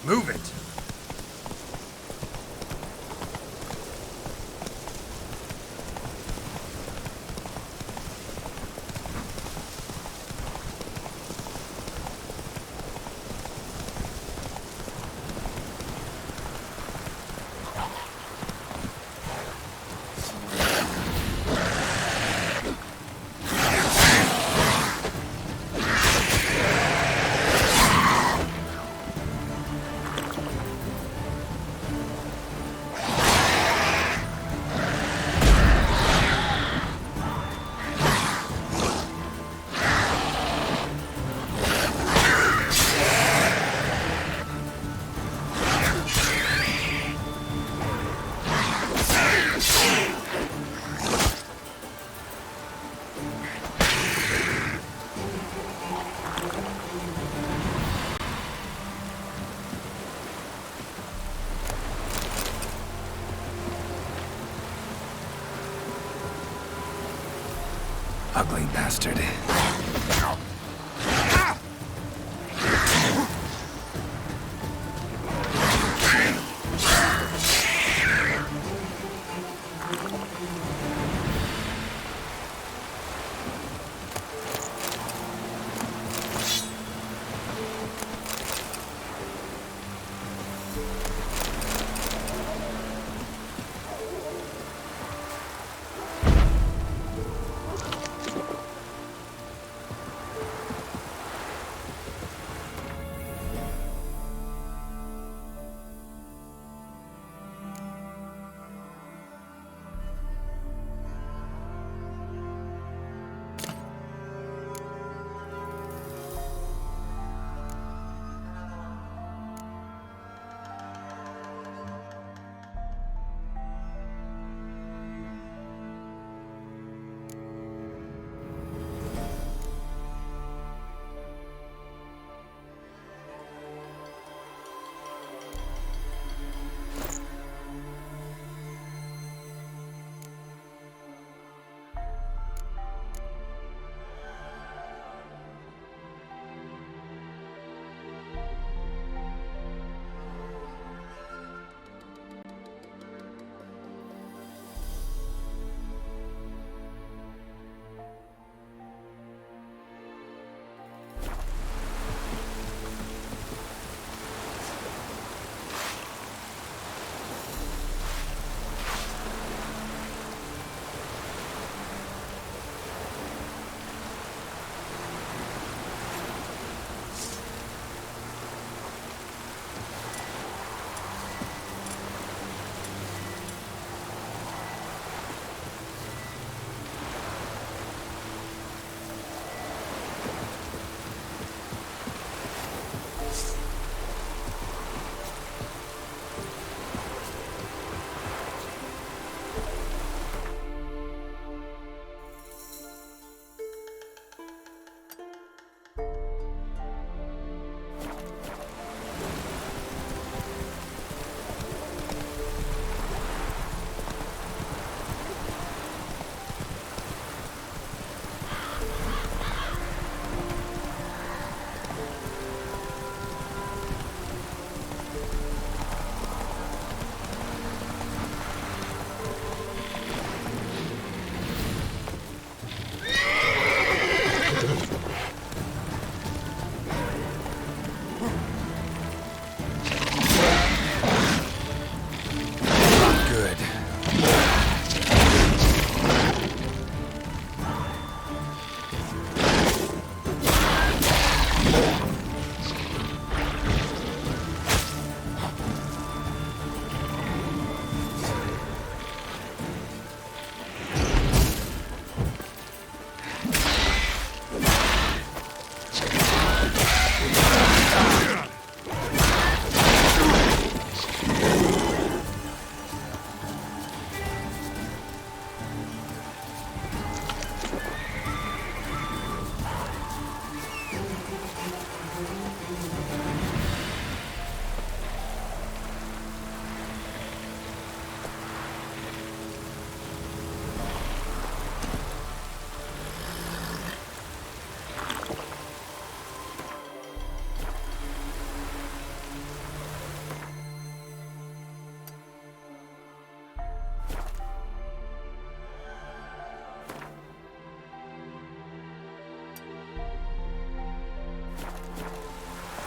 Move it! Ugly bastard.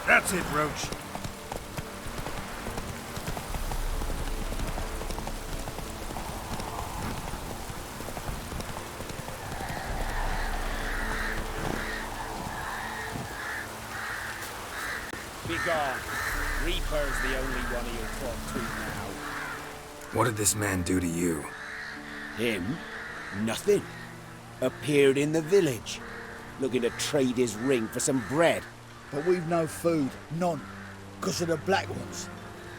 That's it, Roach. Begone. Reaper's the only one he'll talk to now. What did this man do to you? Him? Nothing. Appeared in the village, looking to trade his ring for some bread. But we've no food, none, because of the Black Ones.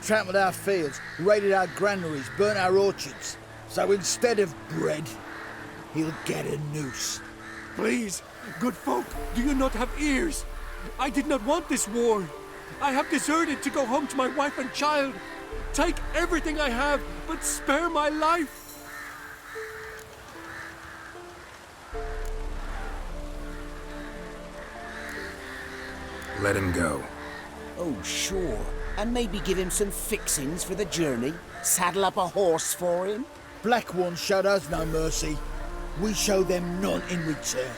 Trampled our fields, raided our granaries, burnt our orchards. So instead of bread, he'll get a noose. Please, good folk, do you not have ears? I did not want this war. I have deserted to go home to my wife and child. Take everything I have, but spare my life. Let him go. Oh, sure. And maybe give him some fixings for the journey. Saddle up a horse for him. Black Ones showed us no mercy. We show them none in return.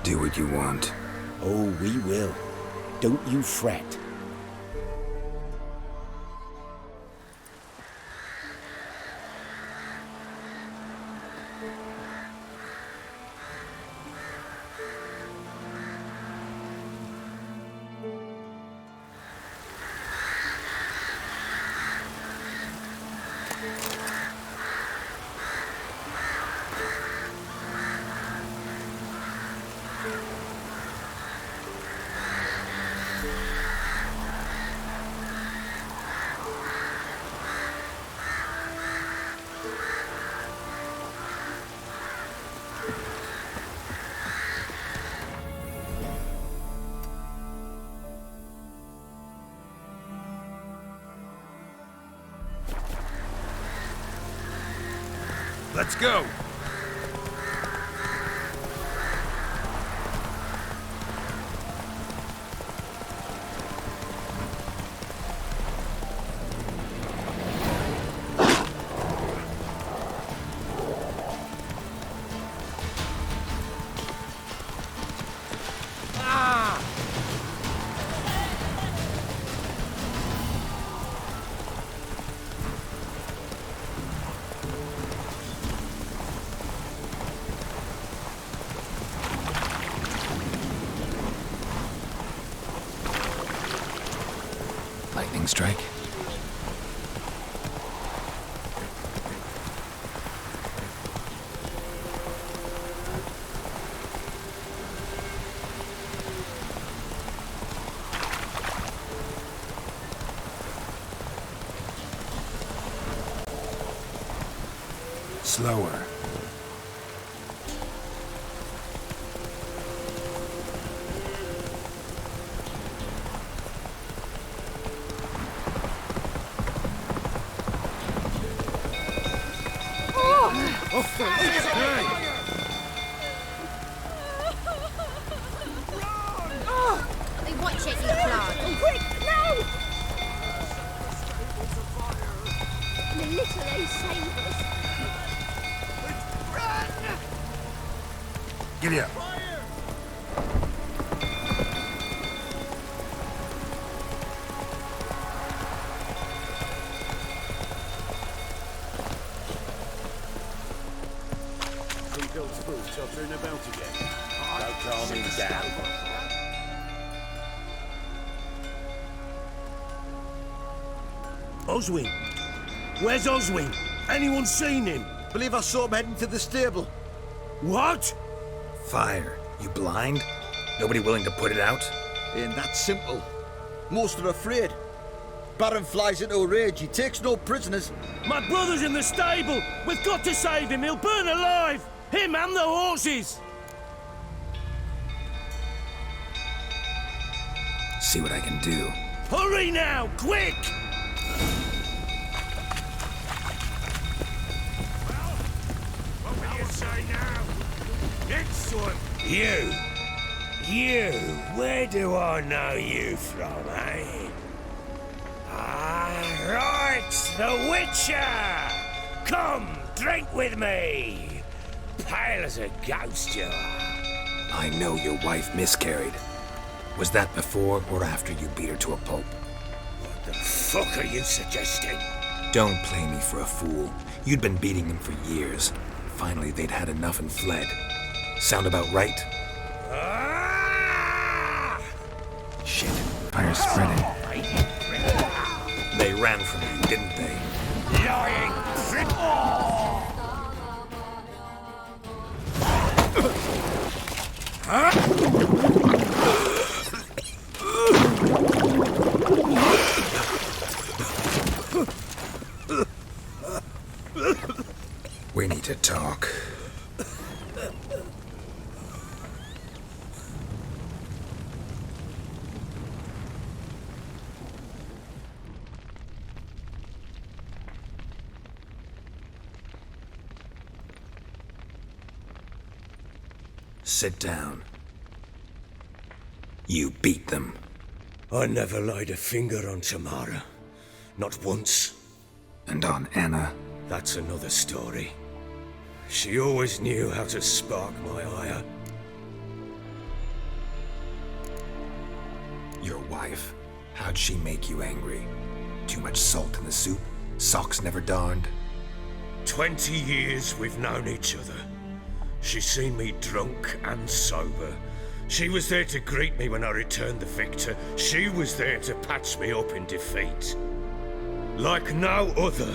Do what you want. Oh, we will. Don't you fret. Let's go! Lightning strike? Slower. They watch it, you plant. Oh, quick, no! The little they save us. Giddy up. Those fools tottering about again. Don't calm him down. Oswin? Where's Oswin? Anyone seen him? Believe I saw him heading to the stable. What? Fire. You blind? Nobody willing to put it out? Ain't that simple. Most are afraid. Baron flies into a rage. He takes no prisoners. My brother's in the stable! We've got to save him! He'll burn alive! Him and the horses! See what I can do. Hurry now! Quick! What will you say now? Next one! You, where do I know you from, eh? Ah, right, the Witcher! Come, drink with me! Pale as a ghost you are. I know your wife miscarried. Was that before or after you beat her to a pulp? What the fuck are you suggesting? Don't play me for a fool. You'd been beating them for years. Finally, they'd had enough and fled. Sound about right? Shit, fire's spreading. They ran from you, didn't they? Lying prick! We need to talk. Sit down. You beat them. I never laid a finger on Tamara. Not once. And on Anna. That's another story. She always knew how to spark my ire. Your wife. How'd she make you angry? Too much salt in the soup? Socks never darned? 20 years we've known each other. She's seen me drunk and sober. She was there to greet me when I returned the victor. She was there to patch me up in defeat. Like no other,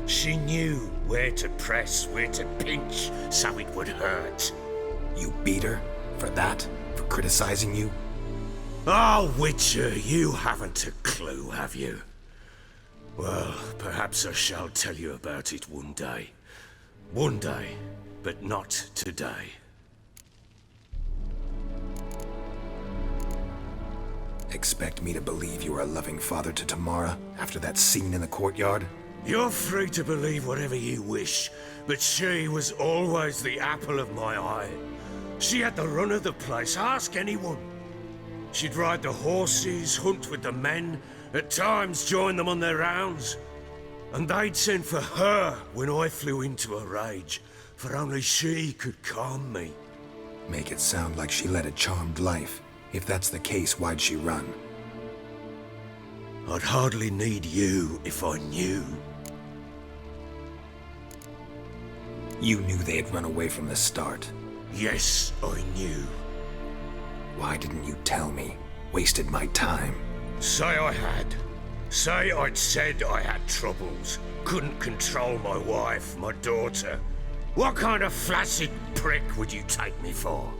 she knew where to press, where to pinch, so it would hurt. You beat her? For that? For criticizing you? Oh, Witcher, you haven't a clue, have you? Well, perhaps I shall tell you about it one day. One day, but not today. Expect me to believe you were a loving father to Tamara after that scene in the courtyard? You're free to believe whatever you wish, but she was always the apple of my eye. She had the run of the place, ask anyone. She'd ride the horses, hunt with the men, at times join them on their rounds. And they'd send for her when I flew into a rage, for only she could calm me. Make it sound like she led a charmed life. If that's the case, why'd she run? I'd hardly need you if I knew. You knew they'd run away from the start. Yes, I knew. Why didn't you tell me? Wasted my time. Say I had. Say I'd said I had troubles. Couldn't control my wife, my daughter. What kind of flaccid prick would you take me for?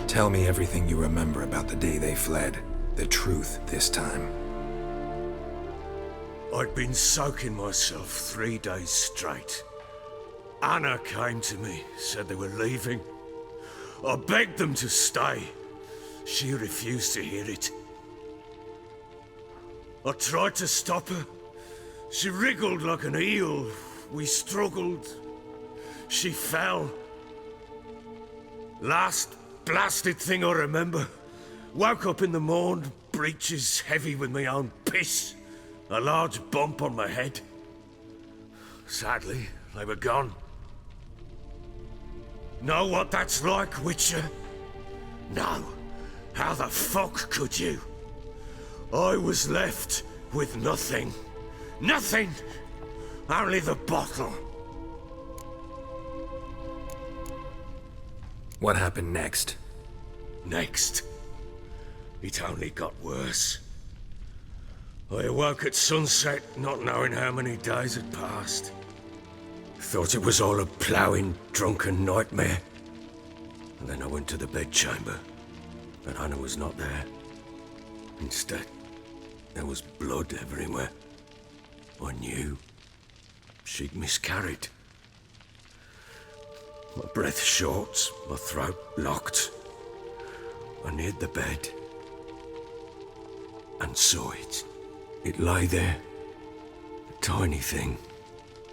Tell me everything you remember about the day they fled. The truth this time. I'd been soaking myself 3 days straight. Anna came to me, said they were leaving. I begged them to stay. She refused to hear it. I tried to stop her. She wriggled like an eel. We struggled. She fell. Last blasted thing I remember. Woke up in the morn, breeches heavy with my own piss. A large bump on my head. Sadly, they were gone. Know what that's like, Witcher? No. How the fuck could you? I was left with nothing. Nothing! Only the bottle. What happened next? Next. It only got worse. I awoke at sunset, not knowing how many days had passed. Thought it was all a ploughing, drunken nightmare. And then I went to the bedchamber, but Anna was not there. Instead, there was blood everywhere. I knew she'd miscarried. My breath short, my throat locked. I neared the bed and saw it. It lay there, a tiny thing,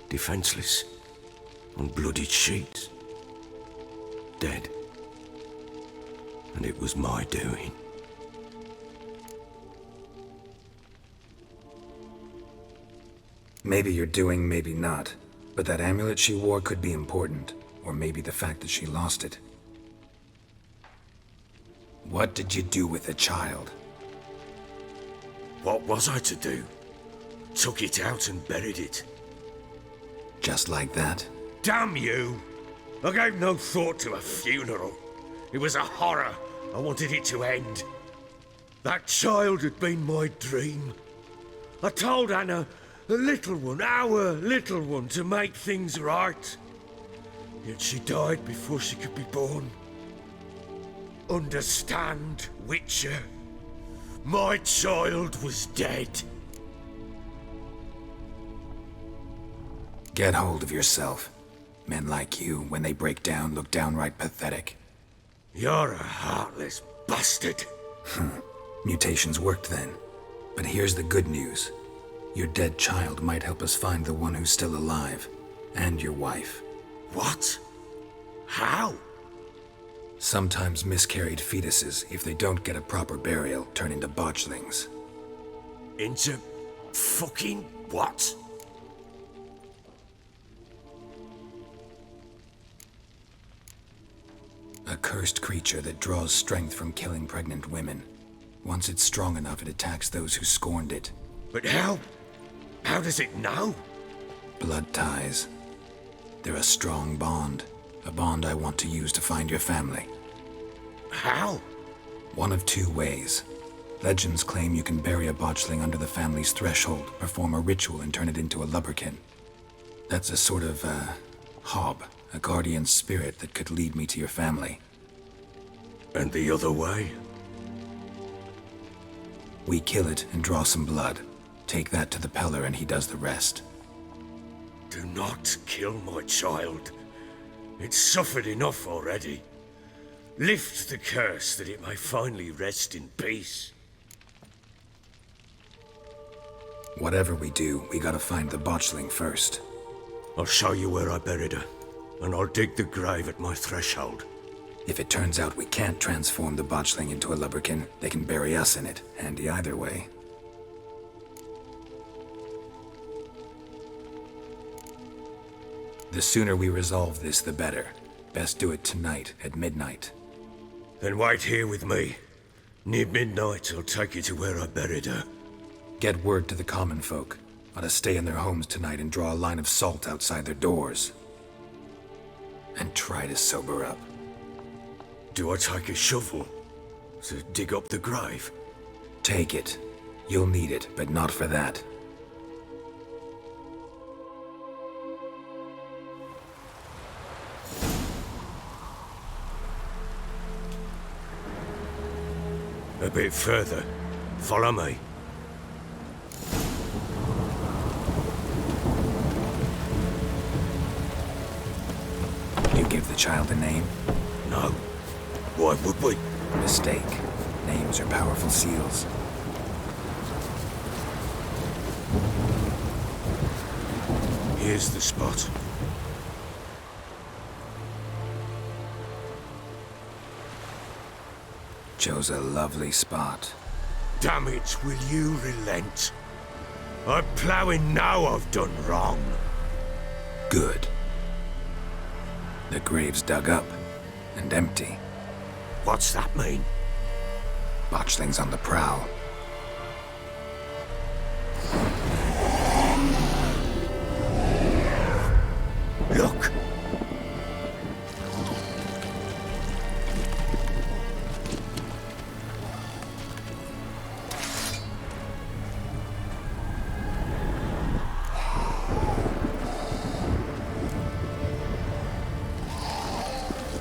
defenseless, on bloodied sheets, dead. And it was my doing. Maybe you're doing, maybe not. But that amulet she wore could be important, or maybe the fact that she lost it. What did you do with the child? What was I to do? Took it out and buried it. Just like that? Damn you! I gave no thought to a funeral. It was a horror. I wanted it to end. That child had been my dream. I told Anna, the little one, our little one, to make things right. Yet she died before she could be born. Understand, Witcher? My child was dead. Get hold of yourself. Men like you, when they break down, look downright pathetic. You're a heartless bastard. Mutations worked then. But here's the good news. Your dead child might help us find the one who's still alive. And your wife. What? How? Sometimes miscarried fetuses, if they don't get a proper burial, turn into botchlings. Into fucking what? A cursed creature that draws strength from killing pregnant women. Once it's strong enough, it attacks those who scorned it. But how? How does it know? Blood ties. They're a strong bond. A bond I want to use to find your family. How? One of two ways. Legends claim you can bury a botchling under the family's threshold, perform a ritual, and turn it into a lubberkin. That's a sort of, hob, a guardian spirit that could lead me to your family. And the other way? We kill it and draw some blood. Take that to the Peller and he does the rest. Do not kill my child. It's suffered enough already. Lift the curse that it may finally rest in peace. Whatever we do, we gotta find the botchling first. I'll show you where I buried her, and I'll dig the grave at my threshold. If it turns out we can't transform the botchling into a lubberkin, they can bury us in it. Handy either way. The sooner we resolve this, the better. Best do it tonight, at midnight. Then wait here with me. Near midnight, I'll take you to where I buried her. Get word to the common folk. Ought to stay in their homes tonight and draw a line of salt outside their doors. And try to sober up. Do I take a shovel to dig up the grave? Take it. You'll need it, but not for that. A bit further. Follow me. You give the child a name? No. Why would we? Mistake. Names are powerful seals. Here's the spot. Chose a lovely spot. Damn it, will you relent? I'm ploughing now I've done wrong. Good. The grave's dug up and empty. What's that mean? Botchling's on the prowl. Look!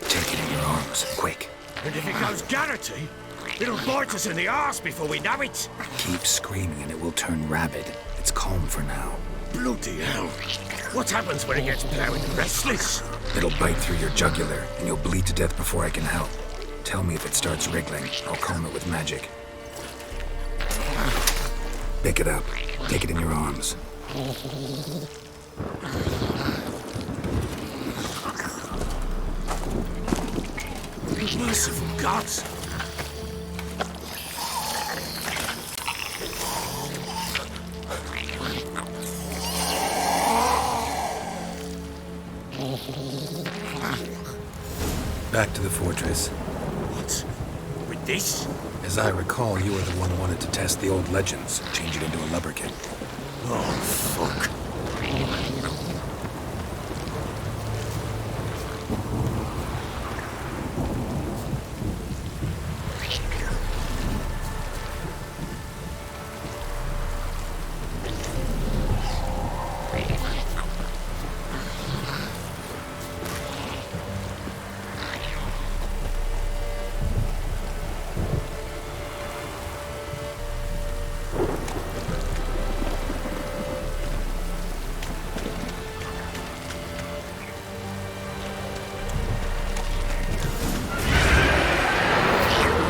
Take it in your arms, quick. And if it goes Garrity, it'll bite us in the arse before we know it. Keep screaming and it will turn rabid. It's calm for now. Bloody hell. What happens when it gets ploughing and restless? It'll bite through your jugular and you'll bleed to death before I can help. Tell me if it starts wriggling. I'll calm it with magic. Pick it up. Take it in your arms. Merciful gods! Back to the fortress. What? With this? As I recall, you were the one who wanted to test the old legends, change it into a lubberkin. Oh, fuck.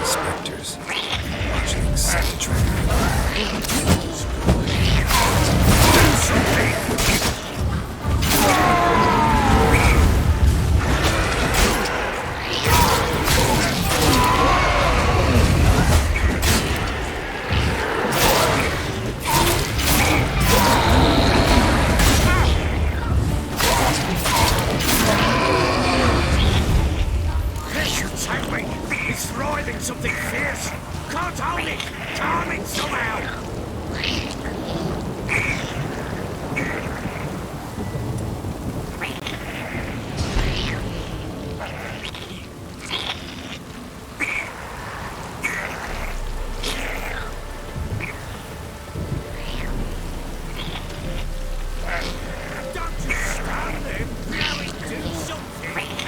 Spectres. Botchling set to trap You take me! It's writhing something fierce! Can't hold it! Calm it somehow! Don't just stand there! Now do something!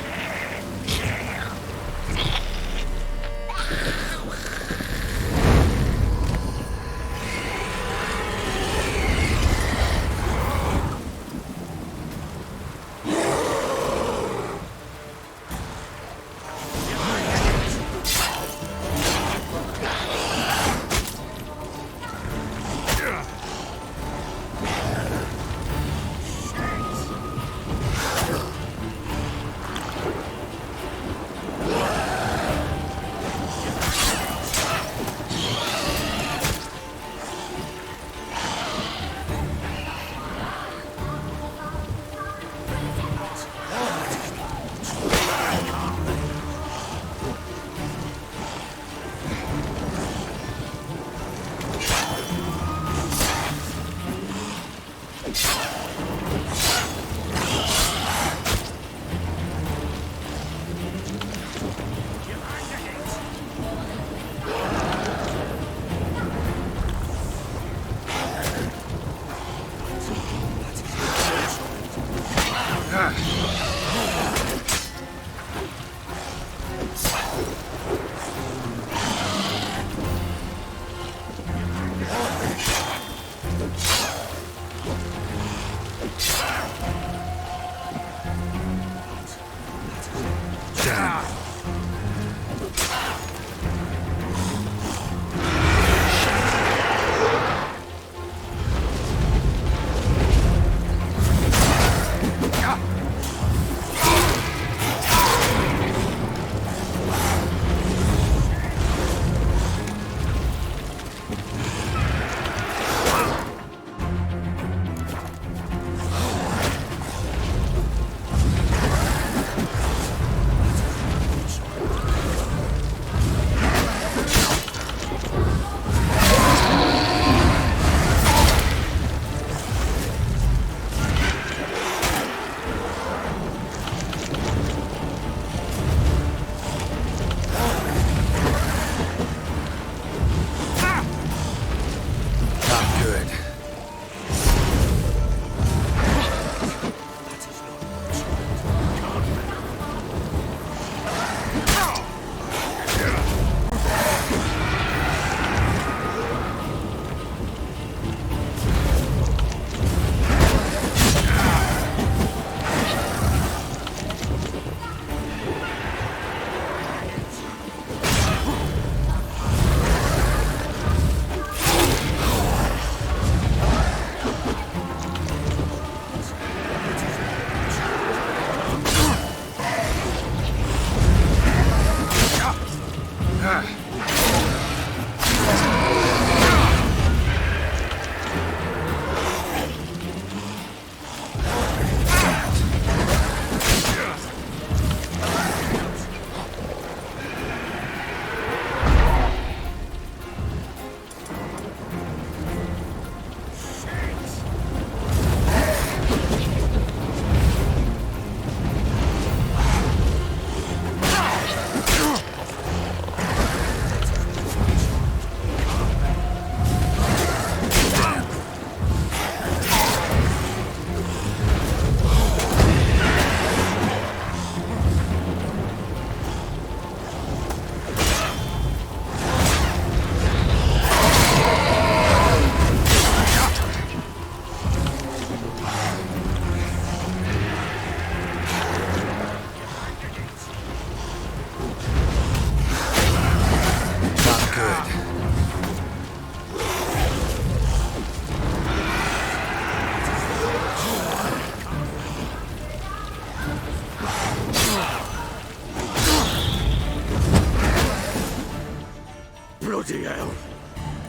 Bloody hell!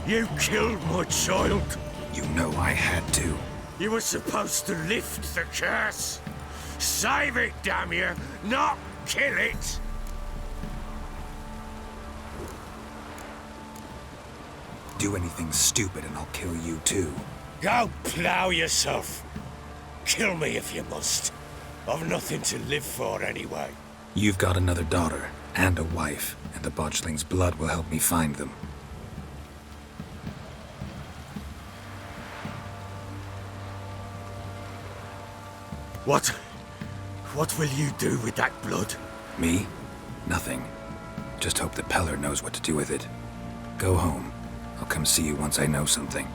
You killed my child! You know I had to. You were supposed to lift the curse! Save it, damn you! Not kill it! Do anything stupid and I'll kill you too. Go plough yourself! Kill me if you must. I've nothing to live for anyway. You've got another daughter and a wife, and the Botchling's blood will help me find them. What will you do with that blood? Me? Nothing. Just hope the Peller knows what to do with it. Go home. I'll come see you once I know something.